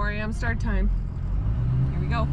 4 a.m. start time. Here we go.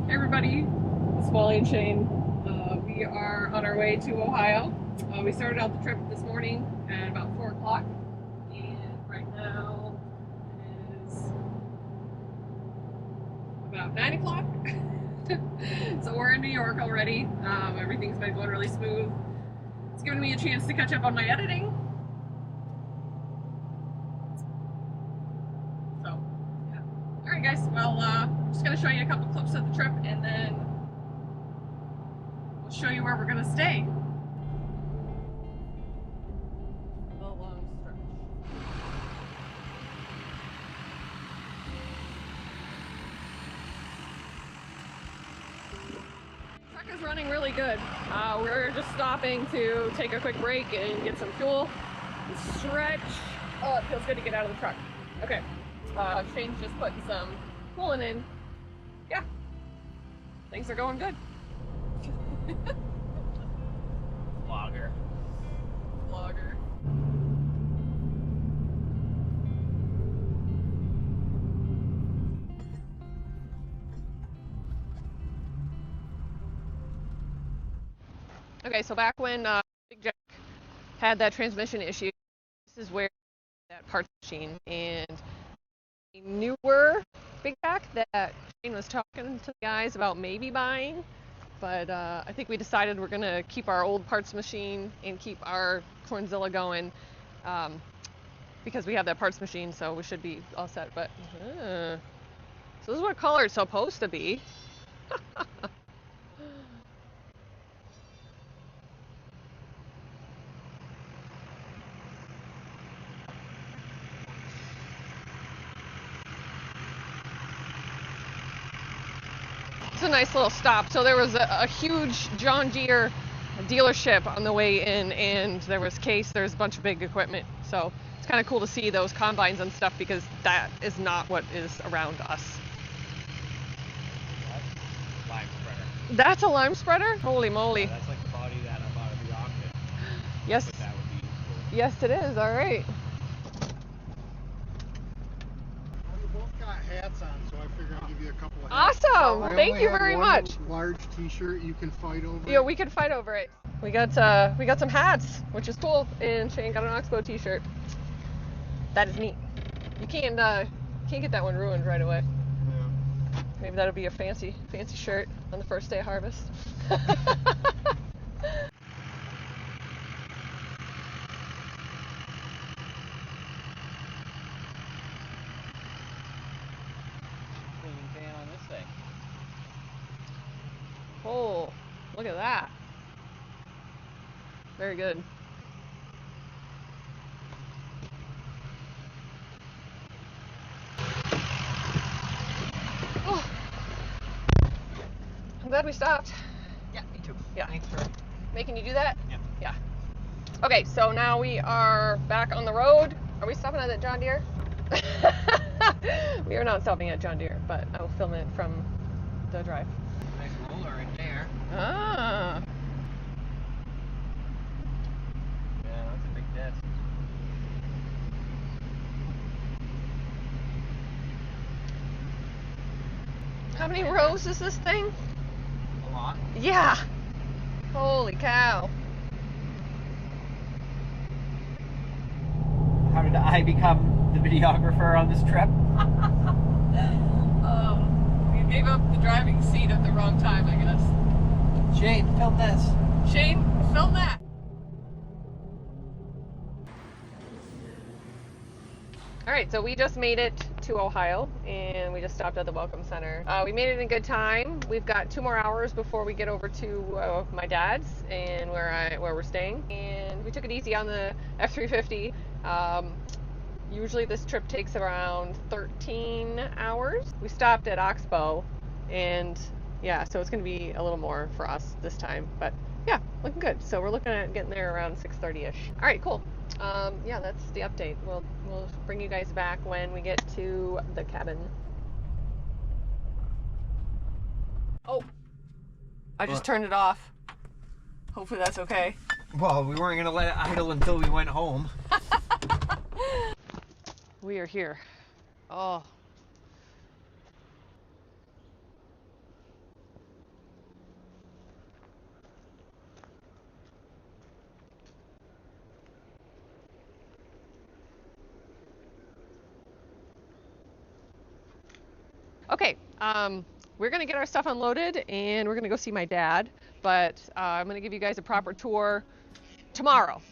Hey everybody, it's Wally and Shane. We are on our way to Ohio. We started out the trip this morning at about 4 o'clock, and right now it is about 9 o'clock. So we're in New York already. Everything's been going really smooth. It's given me a chance to catch up on my editing. So, yeah. Alright guys, well, I'm just going to show you a couple clips of the trip, and then we'll show you where we're going to stay. The long stretch. Truck is running really good. We're just stopping to take a quick break and get some fuel and stretch. Oh, it feels good to get out of the truck. Okay, Shane's just putting some coolant in. Yeah, things are going good. Vlogger. Okay, so back when Big Jack had that transmission issue, this is where that parts machine, and a newer Big Jack that Shane was talking to the guys about maybe buying, but I think we decided we're gonna keep our old parts machine and keep our Cornzilla going, because we have that parts machine, so we should be all set. But so this is what color it's supposed to be. It's a nice little stop. So there was a huge John Deere dealership on the way in, and there was Case, there's a bunch of big equipment. So it's kind of cool to see those combines and stuff, because that is not what is around us. That's lime spreader. That's a lime spreader? Holy moly. Yeah, that's like the body that I bought at the auction. Yes. But that would be useful. Yes, it is. All right. We both got hats on, so I figured I'd give you a couple of hats. Awesome. Thank you very much. Large T-shirt you can fight over. Yeah, we can fight over it. We got some hats, which is cool, and Shane got an Oxbow T-shirt. That is neat. You can't get that one ruined right away. Yeah. Maybe that'll be a fancy shirt on the first day of harvest. Cleaning pan on this thing. Oh, look at that. Very good. Oh. I'm glad we stopped. Yeah, me too. Yeah. Thanks for Making you do that? Yeah. Yeah. Okay, so now we are back on the road. Are we stopping at that John Deere? We are not stopping at John Deere, but I'll film it from the drive. nice roller in there. Ah. Yeah, that's a big disc. How many rows is this thing? A lot. Yeah. Holy cow. How did I become the videographer on this trip? You gave up the driving seat at the wrong time, I guess. Shane, film this. Shane, film that. All right, so we just made it to Ohio, and we just stopped at the Welcome Center. We made it in good time. We've got 2 more hours before we get over to my dad's and where we're staying, and we took it easy on the F-350. Usually this trip takes around 13 hours. We stopped at Oxbow, and yeah, so it's going to be a little more for us this time, but yeah, looking good. So we're looking at getting there around 6:30ish. All right, cool. Yeah, that's the update. We'll bring you guys back when we get to the cabin. Oh, I just turned it off. Hopefully that's okay. Well, we weren't gonna let it idle until we went home. We are here. Oh. Okay, we're gonna get our stuff unloaded and we're gonna go see my dad, but I'm gonna give you guys a proper tour tomorrow.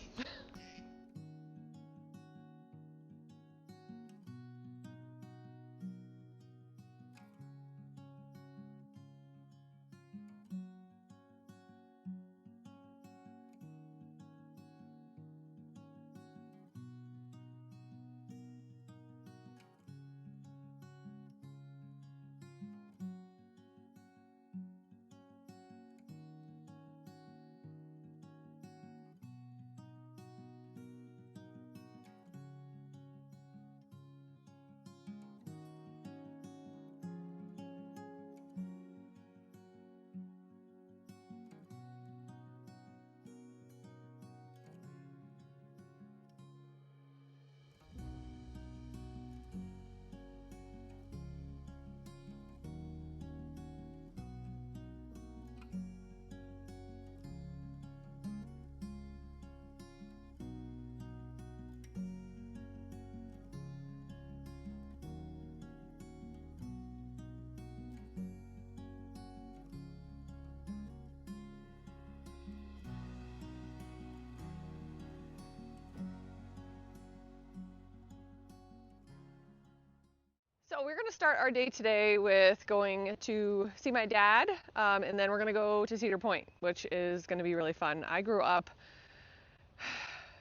So we're going to start our day today with going to see my dad, and then we're going to go to Cedar Point, which is going to be really fun. I grew up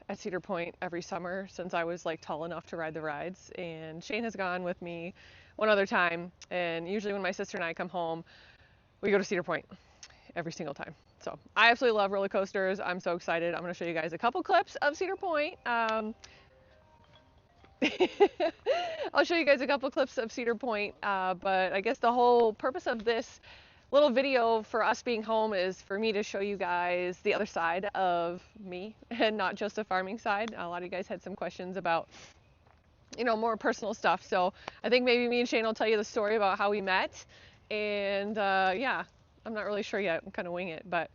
at Cedar Point every summer since I was like tall enough to ride the rides, and Shane has gone with me one other time, and usually when my sister and I come home, we go to Cedar Point every single time. So I absolutely love roller coasters. I'm so excited. I'm going to show you guys a couple clips of Cedar Point. I'll show you guys a couple clips of Cedar Point, but I guess the whole purpose of this little video for us being home is for me to show you guys the other side of me and not just the farming side. A lot of you guys had some questions about, you know, more personal stuff. So I think maybe me and Shane will tell you the story about how we met, and yeah, I'm not really sure yet. I'm kind of winging it, but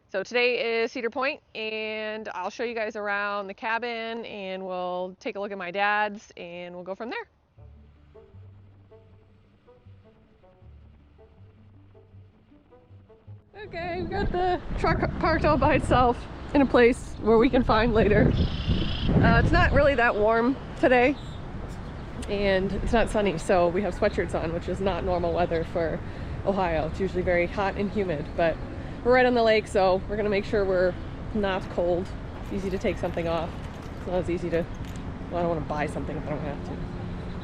so today is Cedar Point, and I'll show you guys around the cabin, and we'll take a look at my dad's, and we'll go from there. Okay, we got the truck parked all by itself in a place where we can find later. It's not really that warm today, and it's not sunny, so we have sweatshirts on, which is not normal weather for Ohio. It's usually very hot and humid, but we're right on the lake, so we're gonna make sure we're not cold. It's easy to take something off. It's not as easy to, well, I don't want to buy something if I don't have to.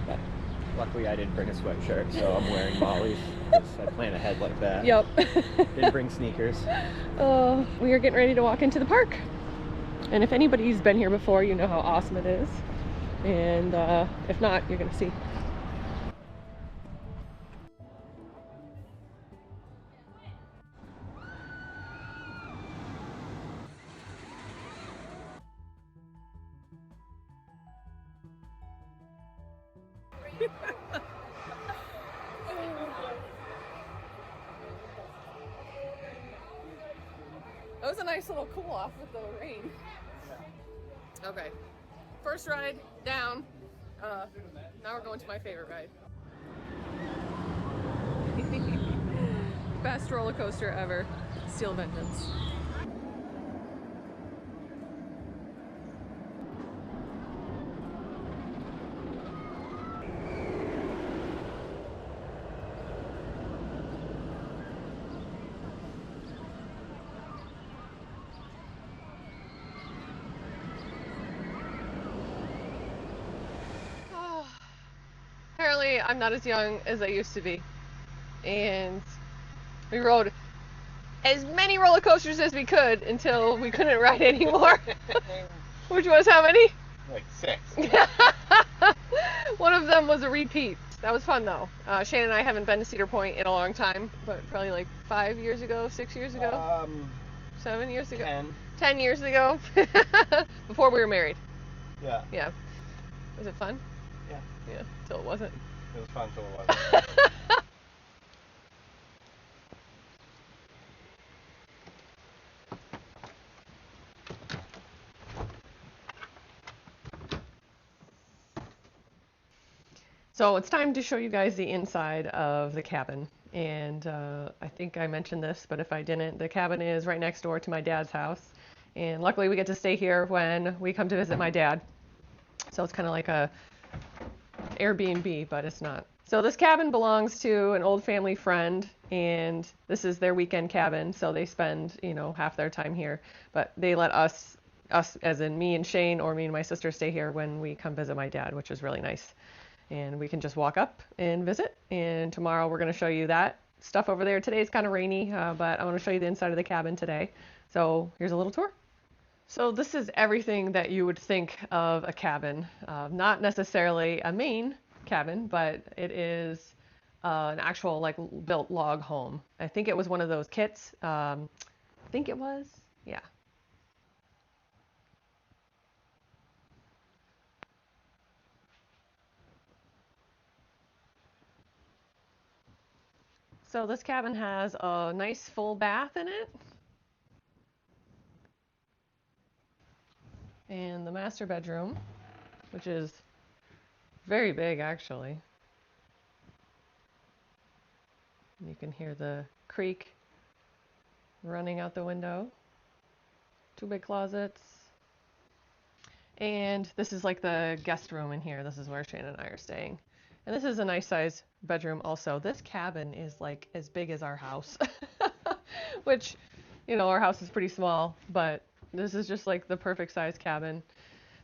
But Luckily, I didn't bring a sweatshirt, so I'm wearing Molly's. I plan ahead like that. Yep. Didn't bring sneakers. We are getting ready to walk into the park. And if anybody's been here before, you know how awesome it is. And if not, you're gonna see. That was a nice little cool off with the rain. Yeah. Okay. First ride down. Now we're going to my favorite ride. Best roller coaster ever. Steel Vengeance. I'm not as young as I used to be. And we rode as many roller coasters as we could until we couldn't ride anymore. Which was how many? Like 6. One of them was a repeat. That was fun though. Shane and I haven't been to Cedar Point in a long time, but probably like 5 years ago, 6 years ago, 7 years ago, 10 years ago, before we were married. Yeah. Yeah. Was it fun? Yeah. Yeah, till it wasn't. It was fun till it wasn't. So it's time to show you guys the inside of the cabin. And I think I mentioned this, but if I didn't, the cabin is right next door to my dad's house. And luckily we get to stay here when we come to visit my dad. So it's kind of like a Airbnb, but it's not. So this cabin belongs to an old family friend, and this is their weekend cabin. So they spend, half their time here. But they let us as in me and Shane or me and my sister, stay here when we come visit my dad, which is really nice. And we can just walk up and visit. And tomorrow we're going to show you that stuff over there. Today is kind of rainy, but I want to show you the inside of the cabin today. So here's a little tour. So this is everything that you would think of a cabin. Not necessarily a main cabin, but it is an actual built log home. I think it was one of those kits. I think it was. Yeah. So this cabin has a nice full bath in it. And the master bedroom, which is very big actually. You can hear the creek running out the window. 2 big closets. And this is like the guest room in here. This is where Shane and I are staying. And this is a nice size bedroom also. This cabin is like as big as our house, which, our house is pretty small, but this is just like the perfect size cabin.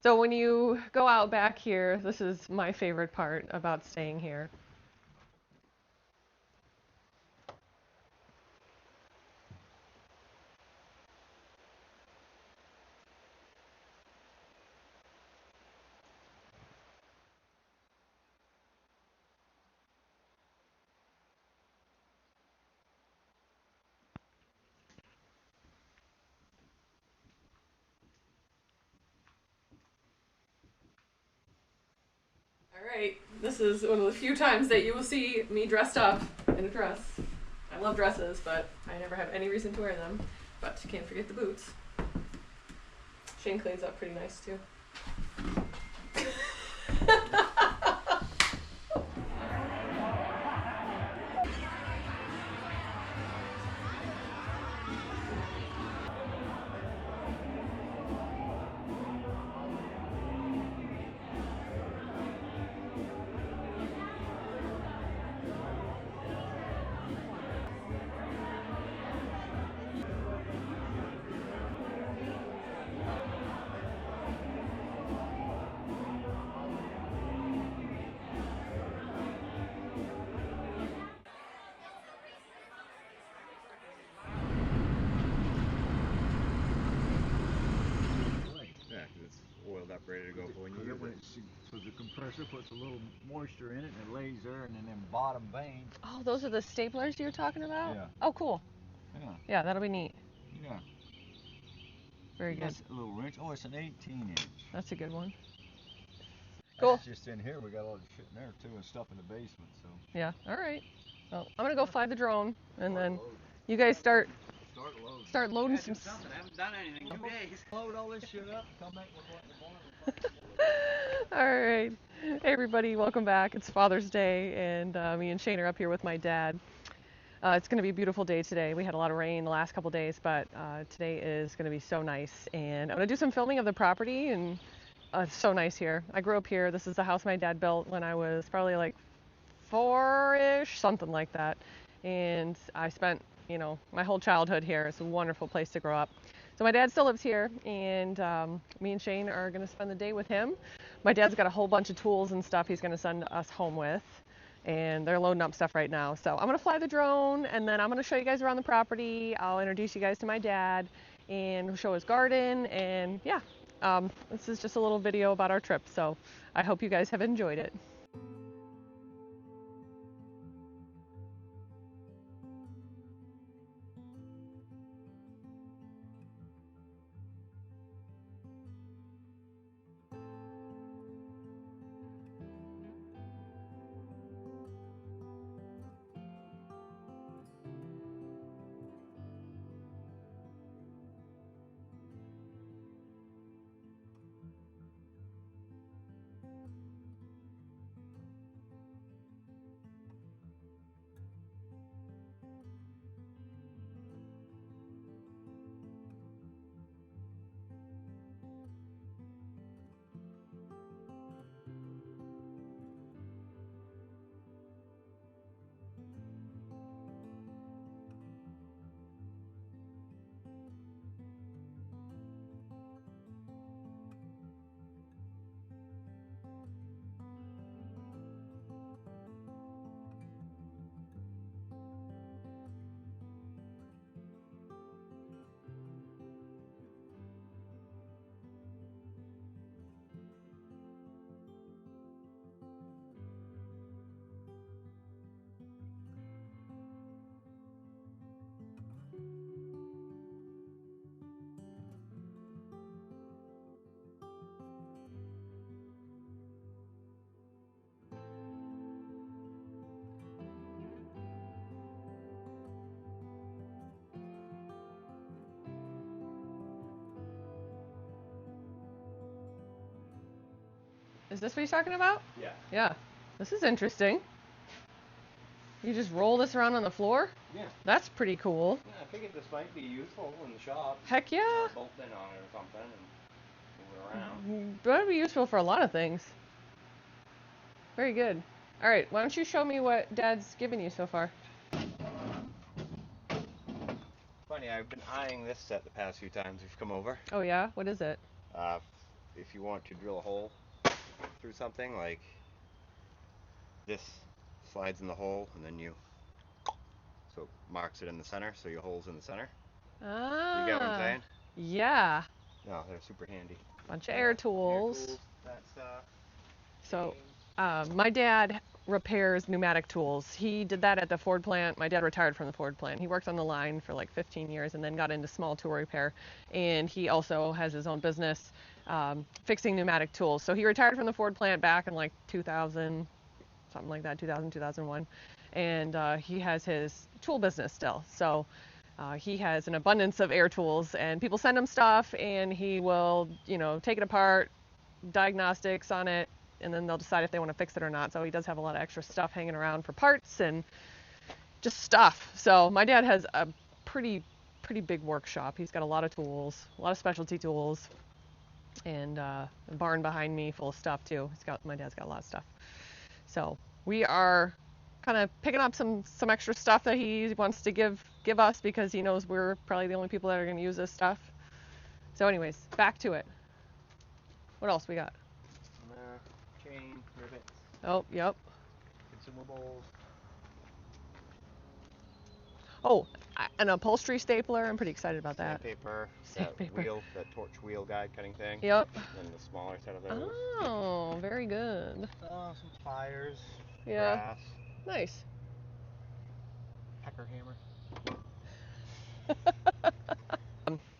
So when you go out back here, this is my favorite part about staying here. Alright, this is one of the few times that you will see me dressed up in a dress. I love dresses, but I never have any reason to wear them. But you can't forget the boots. Shane cleans up pretty nice too. Up, ready to go for when you use it. So the compressor puts a little moisture in it and it lays there, and then them bottom veins. Oh, those are the staplers you were talking about? Yeah. Oh, cool. Yeah. Yeah, that'll be neat. Yeah. Very good. That's a little wrench. Oh, it's an 18-inch. That's a good one. Cool. That's just in here. We got all the shit in there too, and stuff in the basement. So. Yeah. All right. Well, I'm gonna go fly the drone, and then you guys start loading some. I haven't done anything in 2 days. Load all this shit up. Come back with what the All right. Hey everybody, welcome back. It's Father's Day, and me and Shane are up here with my dad. It's going to be a beautiful day today. We had a lot of rain the last couple days, but today is going to be so nice. And I'm going to do some filming of the property, and it's so nice here. I grew up here. This is the house my dad built when I was probably like 4-ish, something like that. And I spent, my whole childhood here. It's a wonderful place to grow up. So my dad still lives here, and me and Shane are going to spend the day with him. My dad's got a whole bunch of tools and stuff he's going to send us home with. and they're loading up stuff right now. So I'm gonna fly the drone, and then I'm gonna show you guys around the property. I'll introduce you guys to my dad and show his garden, and yeah, this is just a little video about our trip. So I hope you guys have enjoyed it. Is this what he's talking about? Yeah. Yeah. This is interesting. You just roll this around on the floor? Yeah. That's pretty cool. Yeah, I figured this might be useful in the shop. Heck yeah. Bolt in on it or something and move it around. That'd be useful for a lot of things. Very good. All right, why don't you show me what Dad's given you so far? Funny, I've been eyeing this set the past few times we've come over. Oh yeah? What is it? If you want to drill a hole through something, like this slides in the hole and then you so it marks it in the center, so your hole's in the center. Ah. You get what I'm saying? Yeah. No, they're super handy. Bunch of air tools. That stuff. So, my dad repairs pneumatic tools. He did that at the Ford plant. My dad retired from the Ford plant. He worked on the line for like 15 years and then got into small tool repair. And he also has his own business fixing pneumatic tools. So he retired from the Ford plant back in like 2000, something like that, 2000, 2001. And he has his tool business still. So he has an abundance of air tools, and people send him stuff, and he will, you know, take it apart, diagnostics on it, and then they'll decide if they want to fix it or not. So he does have a lot of extra stuff hanging around for parts and just stuff. So my dad has a pretty big workshop. He's got a lot of tools, a lot of specialty tools, and a barn behind me full of stuff too. My dad's got a lot of stuff. So we are kind of picking up some extra stuff that he wants to give us because he knows we're probably the only people that are going to use this stuff. So anyways, back to it. What else we got? Chain, rivet, Oh, yep. consumables. Oh, an upholstery stapler. I'm pretty excited about that. Sandpaper, Sandpaper. that wheel, that torch wheel guide cutting thing. Yep. And the smaller set of those. Oh, very good. Some pliers. Yeah. Brass, Nice. pecker hammer.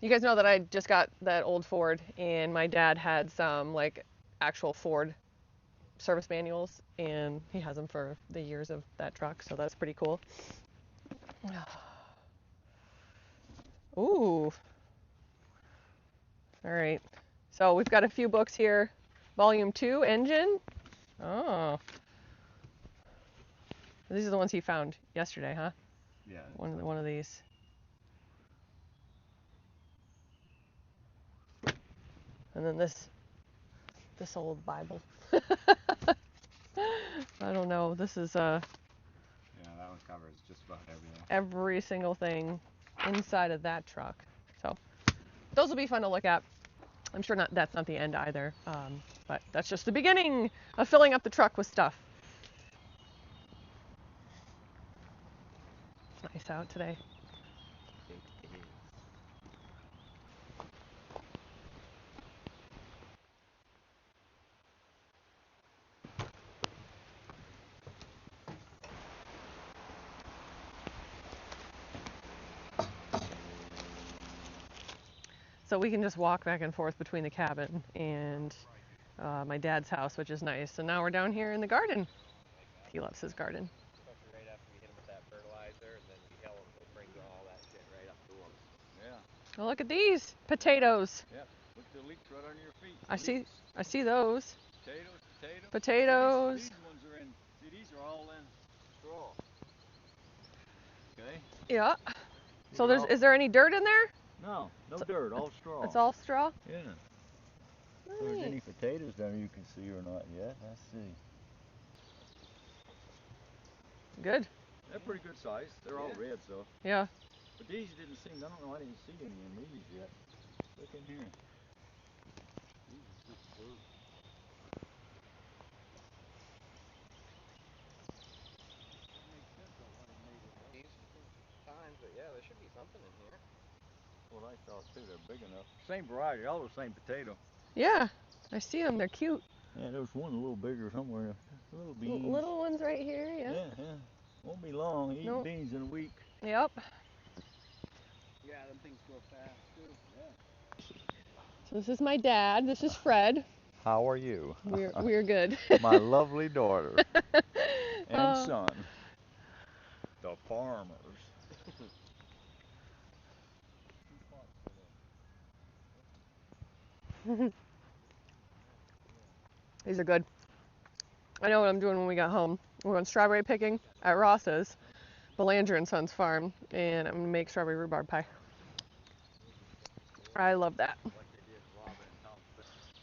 You guys know that I just got that old Ford, and my dad had some like actual Ford service manuals, and he has them for the years of that truck, so that's pretty cool. Ooh. All right. So we've got a few books here. Volume 2, Engine. Oh. These are the ones he found yesterday, huh? Yeah. One of these. And then this old Bible. I don't know. This is Yeah, that one covers just about everything. every single thing inside of that truck. So those will be fun to look at. I'm sure that's not the end either, but that's just the beginning of filling up the truck with stuff. nice out today. It is. So we can just walk back and forth between the cabin and my dad's house, which is nice. And now we're down here in the garden. He loves his garden. Especially right after we hit them with that fertilizer, and then we yell them, it'll bring all that shit right up to them. Yeah. Oh, look at these potatoes. Yep. Look at the leeks right under your feet. I see those. Potatoes. Potatoes. These ones are in. See, these are all in straw. Okay. Yeah. So is there any dirt in there? No dirt, all straw. It's all straw? Yeah. If there's any potatoes down there you can see or not yet. Let's see. Good. They're pretty good size. They're all red, so. Yeah. But these didn't seem. I don't know. I didn't see any in these yet. Look in here. These are just dirt. Times, but yeah, there should be something in here. Well, I thought too. They're big enough. Same variety, all the same potato. Yeah. I see them. They're cute. Yeah, there's one a little bigger somewhere. Little beans. Little ones right here. Yeah. Yeah. Won't be long. Eat Nope. beans in a week. Yep. Yeah, them things grow fast too. Yeah. So this is my dad. This is Fred. How are you? We're good. My lovely daughter and Oh. son. The farmers. These are good. I know what I'm doing when we got home. We're going strawberry picking at Ross's, Belanger and Sons Farm, and I'm gonna make strawberry rhubarb pie. I love that.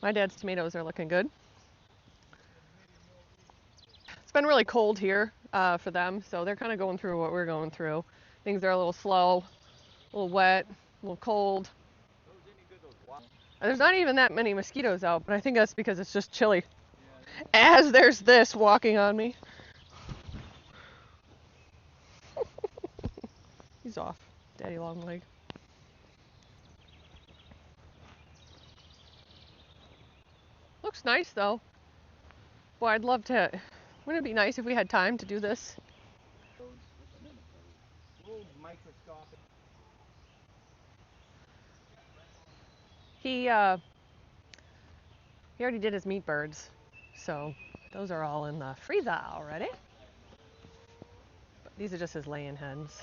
My dad's tomatoes are looking good. It's been really cold here for them, so they're kind of going through what we're going through. Things are a little slow, a little wet, a little cold. There's not even that many mosquitoes out, but I think that's because it's just chilly. As there's this walking on me. He's off. Daddy long leg. Looks nice though. Boy, I'd love to. Wouldn't it be nice if we had time to do this? He already did his meat birds, so those are all in the freezer already. But these are just his laying hens.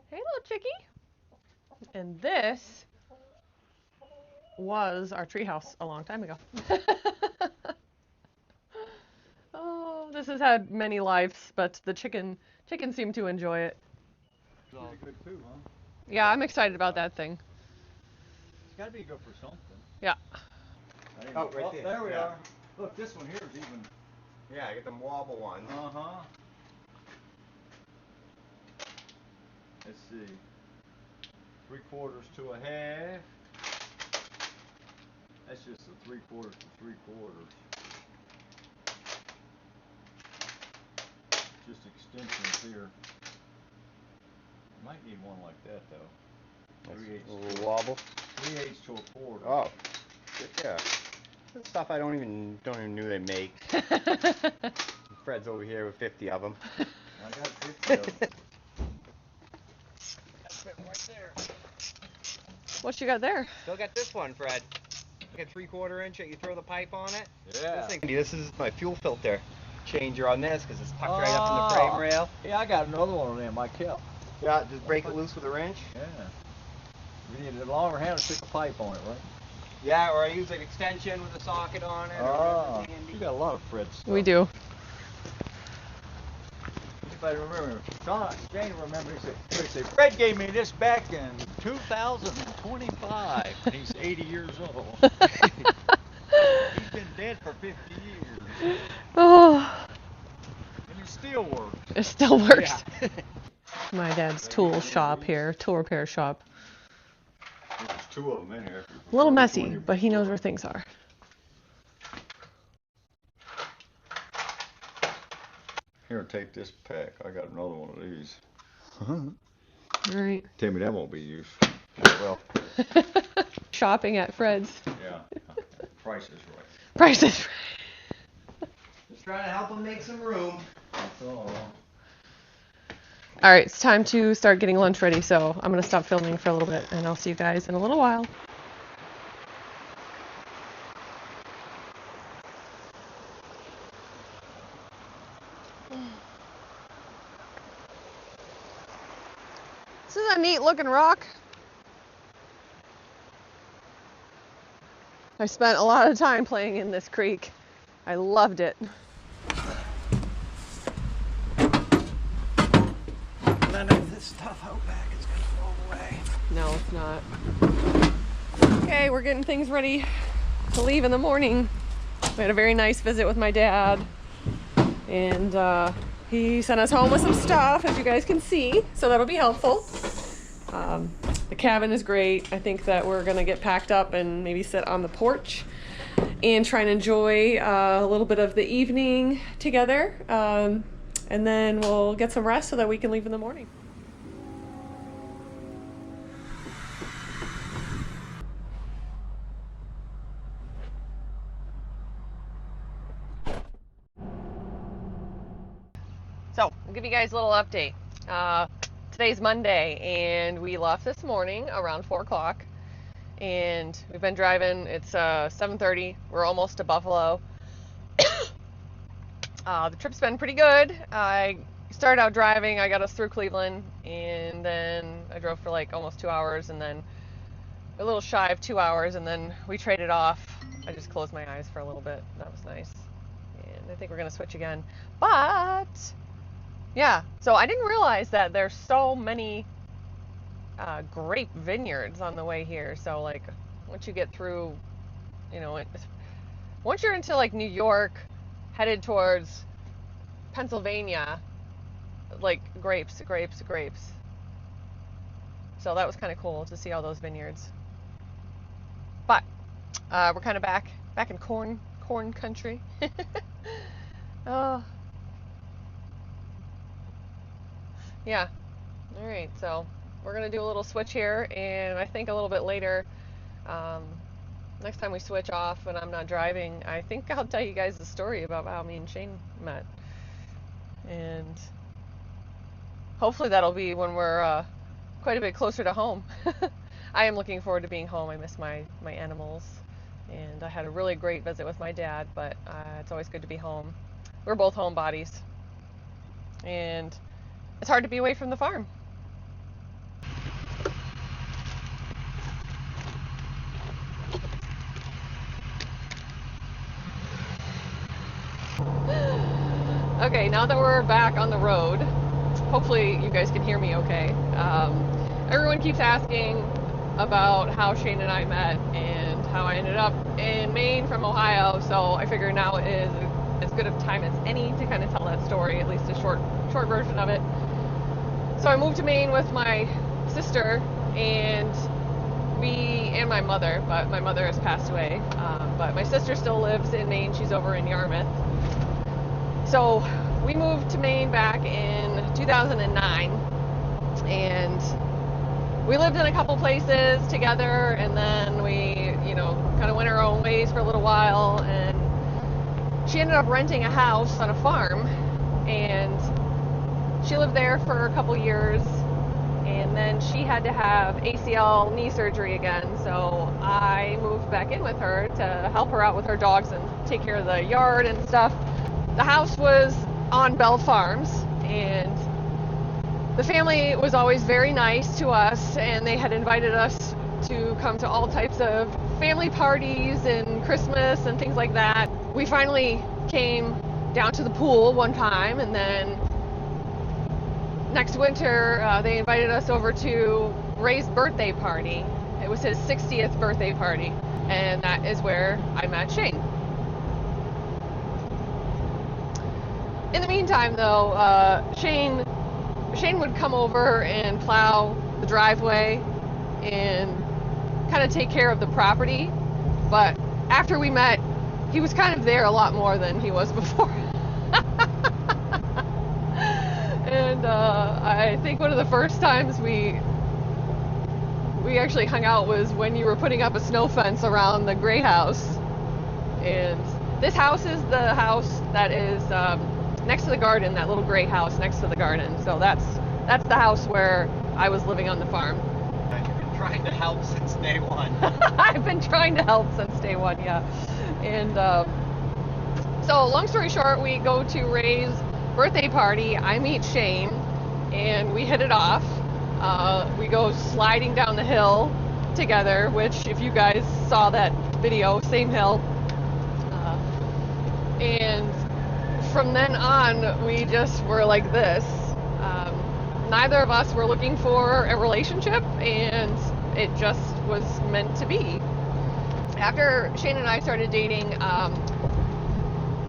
Hey, little chickie. And this was our treehouse a long time ago. Oh, this has had many lives, but the chicken seemed to enjoy it. Pretty good too, huh? Yeah, I'm excited about that thing. It's gotta be good for something. Yeah. Oh, right there. There we Yeah. are. Look, this one here is even. Yeah, I get them wobble ones. Uh-huh. Let's see. 3/4 to a half. That's just a 3/4 to 3/4. Just extensions here. Might need one like that though. 3/8 A little wobble. 3/8 to a quarter. Oh, yeah. That's stuff I don't even knew they make. Fred's over here with 50 of them. I got 50 of them. That's it right there. What you got there? Still got this one, Fred. Like a 3/4 inch that you throw the pipe on it. Yeah. This is my fuel filter changer on this because it's tucked right up in the frame rail. Yeah, I got another one of them I kept. Yeah, just break it loose with a wrench. Yeah. We need a longer handle to stick a pipe on it, right? Yeah, or I use an extension with a socket on it. Oh, Or handy. you got a lot of Fred stuff. We do. If I remember, Jane remembers it. They say, Fred gave me this back in 2025, and he's 80 years old. He's been dead for 50 years, Oh, and it still works. it still works. My dad's tool shop here, tool repair shop. There's 2 of them in here. A little messy, but he knows where things are. Here, take this pack. I got another one of these. All right. Tell me that won't be used. Well, Shopping at Fred's. yeah. Price is right. Prices. Just trying to help them make some room. That's all. All right, it's time to start getting lunch ready, so I'm going to stop filming for a little bit, and I'll see you guys in a little while. This is a neat looking rock. I spent a lot of time playing in this creek. I loved it. None of this stuff out back is gonna fall away. No, it's not. Okay, we're getting things ready to leave in the morning. We had a very nice visit with my dad, and he sent us home with some stuff, as you guys can see, so that'll be helpful. The cabin is great. I think that we're gonna get packed up and maybe sit on the porch and try and enjoy a little bit of the evening together, and then we'll get some rest so that we can leave in the morning. So, I'll give you guys a little update. Today's Monday, and we left this morning around 4 o'clock, and we've been driving. It's 7:30. We're almost to Buffalo. The trip's been pretty good. I started out driving. I got us through Cleveland, and then I drove for like almost 2 hours, and then a little shy of 2 hours, and then we traded off. I just closed my eyes for a little bit. That was nice. And I think we're going to switch again. But yeah, so I didn't realize that there's so many grape vineyards on the way here. So like once you get through, you know, once you're into like New York, headed towards Pennsylvania, like grapes. So that was kind of cool to see all those vineyards. But we're kind of back in corn country. Oh. Yeah. All right. So we're gonna do a little switch here, and I think a little bit later, next time we switch off and I'm not driving, I think I'll tell you guys the story about how me and Shane met, and hopefully that'll be when we're quite a bit closer to home. I am looking forward to being home. I miss my animals, and I had a really great visit with my dad, but it's always good to be home. We're both homebodies, and it's hard to be away from the farm. Okay, now that we're back on the road, hopefully you guys can hear me okay. Everyone keeps asking about how Shane and I met and how I ended up in Maine from Ohio, so I figure now is as good a time as any to kind of tell that story, at least a short version of it. So I moved to Maine with my sister and my mother, but my mother has passed away. But my sister still lives in Maine. She's over in Yarmouth. So we moved to Maine back in 2009, and we lived in a couple places together, and then we, you know, kind of went our own ways for a little while, and she ended up renting a house on a farm, and she lived there for a couple years, and then she had to have ACL knee surgery again, so I moved back in with her to help her out with her dogs and take care of the yard and stuff. The house was on Bell Farms, and the family was always very nice to us, and they had invited us to come to all types of family parties and Christmas and things like that. We finally came down to the pool one time, and then next winter they invited us over to Ray's birthday party. It was his 60th birthday party, and that is where I met Shane. In the meantime, though, Shane would come over and plow the driveway and kind of take care of the property. But after we met, he was kind of there a lot more than he was before. I think one of the first times we actually hung out was when you were putting up a snow fence around the gray house. And this house is the house that is next to the garden, that little gray house next to the garden. So that's the house where I was living on the farm. You've been trying to help since day one. I've been trying to help since day one, yeah. And so long story short, we go to Ray's birthday party. I meet Shane, and we hit it off. We go sliding down the hill together, which if you guys saw that video, same hill. And from then on, we just were like this. Neither of us were looking for a relationship, and it just was meant to be. After Shane and I started dating,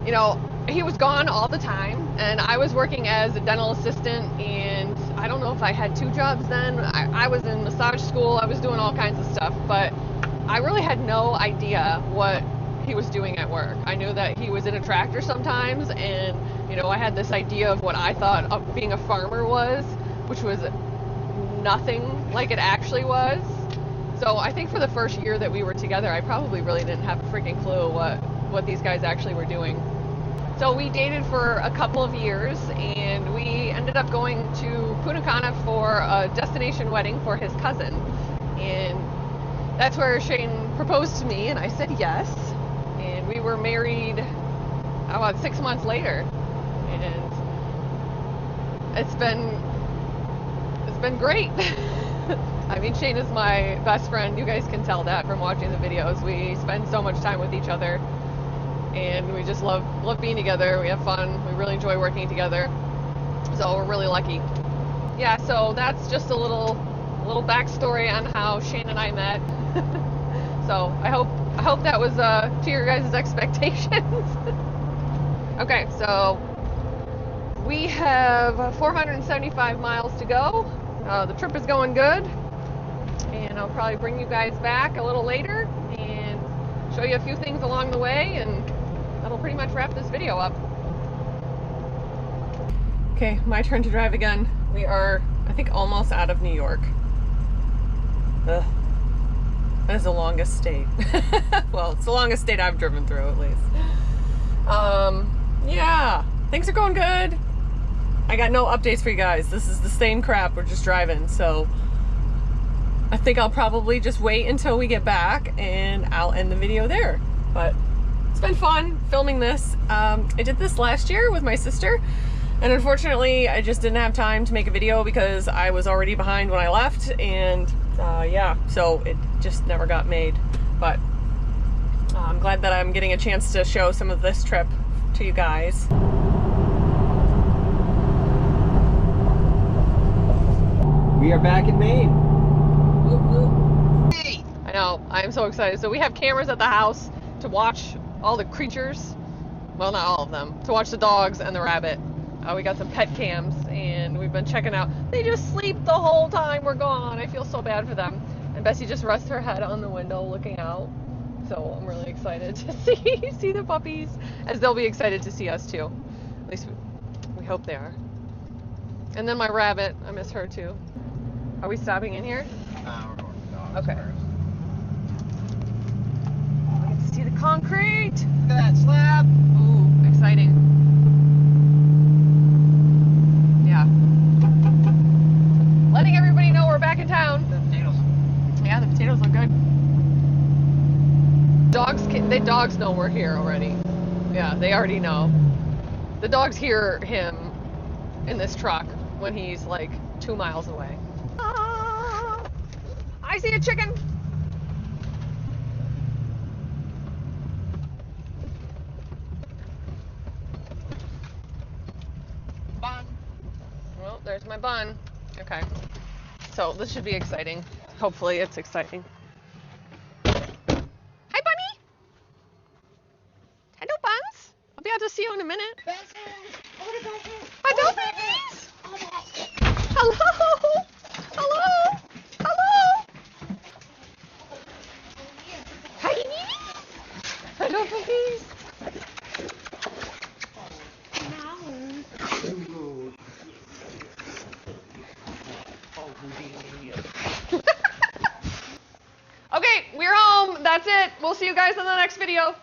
you know, he was gone all the time, and I was working as a dental assistant, and I don't know if I had 2 jobs then. I was in massage school, I was doing all kinds of stuff, but I really had no idea what he was doing at work. I knew that he was in a tractor sometimes, and you know, I had this idea of what I thought of being a farmer was, which was nothing like it actually was. So I think for the first year that we were together, I probably really didn't have a freaking clue what these guys actually were doing. So we dated for a couple of years, and we ended up going to Punta Cana for a destination wedding for his cousin. And that's where Shane proposed to me, and I said yes. And we were married about 6 months later. And it's been great. I mean, Shane is my best friend. You guys can tell that from watching the videos. We spend so much time with each other, and we just love being together. We have fun. We really enjoy working together. So we're really lucky. Yeah, so that's just a little backstory on how Shane and I met. So I hope that was to your guys' expectations. Okay, so we have 475 miles to go. The trip is going good, and I'll probably bring you guys back a little later and show you a few things along the way, and that'll pretty much wrap this video up. Okay, my turn to drive again. We are, I think, almost out of New York. Ugh. That is the longest state. Well, it's the longest state I've driven through, at least. Yeah, things are going good. I got no updates for you guys. This is the same crap. We're just driving, so I think I'll probably just wait until we get back, and I'll end the video there. But it's been fun filming this. I did this last year with my sister, and unfortunately I just didn't have time to make a video because I was already behind when I left, and yeah, so it just never got made. But I'm glad that I'm getting a chance to show some of this trip to you guys. We are back in Maine. I know, I'm so excited. So we have cameras at the house to watch all the creatures. Well, not all of them. To watch the dogs and the rabbit. We got some pet cams, and we've been checking out. They just sleep the whole time we're gone. I feel so bad for them. And Bessie just rests her head on the window looking out. So I'm really excited to see the puppies, as they'll be excited to see us too. At least we hope they are. And then my rabbit, I miss her too. Are we stopping in here? We're going to the dogs Okay. first. We get to see the concrete. Look at that slab. Ooh, exciting. Yeah. Letting everybody know we're back in town. The potatoes. Yeah, the potatoes look good. Dogs know we're here already. Yeah, they already know. The dogs hear him in this truck when he's like 2 miles away. Ah, I see a chicken. Bun. Well, there's my bun. Okay. So this should be exciting. Hopefully it's exciting. Hi, Bunny. Hello, Buns. I'll be able to see you in a minute. Hello, babies. Hello. Hello. Hello. Hi, babies. Hello, babies. Okay, we're home. That's it. We'll see you guys in the next video.